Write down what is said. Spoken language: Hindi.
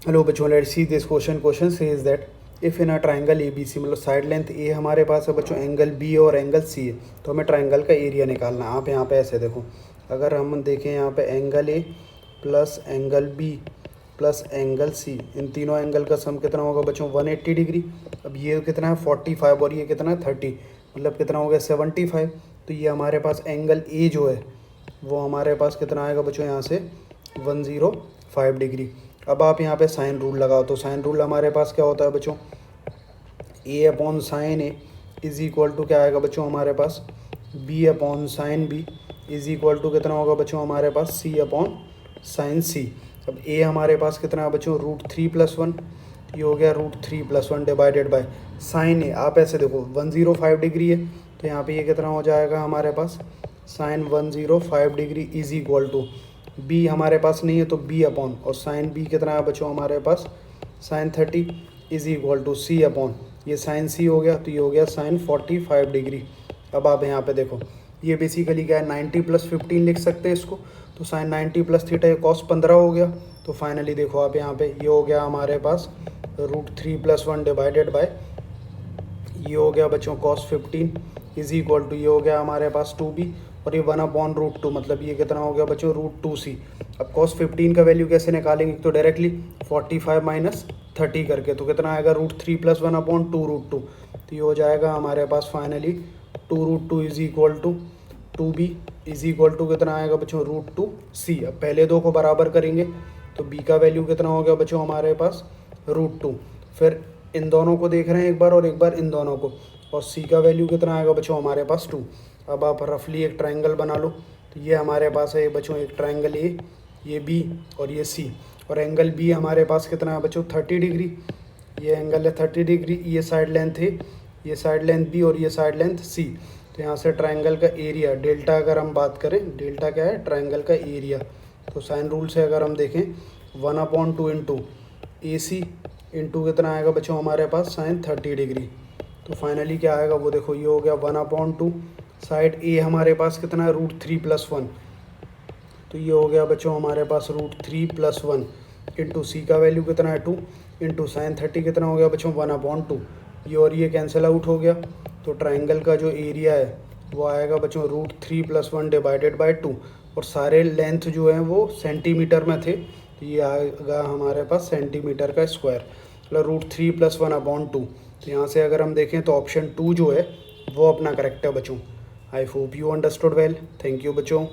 हेलो बच्चों, let's see this question says that if in a triangle A B C, मतलब साइड लेंथ ए हमारे पास है बच्चों, एंगल बी और एंगल सी है, तो हमें ट्राइंगल का एरिया निकालना है। आप यहाँ पे ऐसे देखो, अगर हम देखें यहाँ पे angle A plus angle B plus angle C, इन तीनों एंगल का सम कितना होगा बच्चों? 180 डिग्री। अब ये कितना है? 45, और ये कितना है? 30, मतलब कितना हो गया? 75। तो ये हमारे पास एंगल ए जो है वो हमारे पास कितना आएगा बच्चों? यहाँ से 105 डिग्री। अब आप यहाँ पे साइन रूल लगाओ, तो साइन रूल हमारे पास क्या होता है बच्चों? A upon sine A is equal to क्या आएगा बच्चों हमारे पास? B upon sine B is equal to कितना होगा बच्चों हमारे पास? सी अपॉन साइन सी। अब ए हमारे पास कितना है बच्चों? √3+1, ये हो गया √3+1 डिवाइडेड बाय साइन ए। आप ऐसे देखो 105 डिग्री है, तो यहाँ पे ये कितना हो जाएगा हमारे पास? Sine 105 degree is equal to B हमारे पास नहीं है तो बी अपॉन, और साइन बी कितना है बच्चों हमारे पास? Sine 30 is equal to C upon, ये साइन सी हो गया, तो ये हो गया साइन 45 डिग्री। अब आप यहाँ पे देखो, ये बेसिकली क्या है? 90+15 लिख सकते हैं इसको, तो साइन 90+थीटा, ये कॉस 15 हो गया। तो फाइनली देखो आप यहाँ पे, ये हो गया हमारे पास √3+1 डिवाइडेड बाय, ये हो गया बच्चों कॉस 15 इज़ इक्वल टू, ये हो गया हमारे पास 2b, और ये 1/√2, मतलब ये कितना हो गया बच्चों? √2c। अब कॉस 15 का वैल्यू कैसे निकालेंगे? तो डायरेक्टली 45 माइनस 30 करके, तो कितना आएगा? √3+1/2√2। तो ये हो जाएगा हमारे पास finally 2√2 is equal to 2b is equal to कितना आएगा बच्चों? √2c। अब पहले दो को बराबर करेंगे, तो b का वैल्यू कितना हो गया बच्चों हमारे पास? √2। फिर इन दोनों को देख रहे हैं एक बार, और एक बार इन दोनों को, और सी का वैल्यू कितना आएगा बच्चों हमारे पास? 2। अब आप रफली एक ट्रायंगल बना लो, तो ये हमारे पास है बच्चों एक ट्रायंगल ए, ये बी और ये सी, और एंगल बी हमारे पास कितना है बच्चों? 30 डिग्री। ये एंगल है 30 डिग्री, ये साइड लेंथ है, ये साइड लेंथ बी और ये साइड लेंथ सी। तो यहाँ से ट्रायंगल का एरिया डेल्टा, अगर हम बात करें, डेल्टा क्या है? ट्रायंगल का एरिया। तो साइन रूल से अगर हम देखें 1/2 इंटू ए सी इंटू कितना आएगा बच्चों हमारे पास? Sine 30 degree. तो फाइनली क्या आएगा वो देखो, ये हो गया 1/2, साइड ए हमारे पास कितना है? √3+1, तो ये हो गया बच्चों हमारे पास √3+1 इंटू सी का वैल्यू कितना है? 2 इंटू साइन 30 कितना हो गया बच्चों? 1/2। ये और ये कैंसिल आउट हो गया, तो ट्राइंगल का जो एरिया है वो आएगा बच्चों √3+1 डिवाइडेड बाय 2, और सारे लेंथ जो हैं वो सेंटीमीटर में थे, तो ये आएगा हमारे पास सेंटीमीटर का स्क्वायर, मतलब √3+1/2। तो यहाँ से अगर हम देखें तो ऑप्शन 2 जो है वो अपना करेक्ट है बच्चों। I hope you understood well. Thank you बच्चों।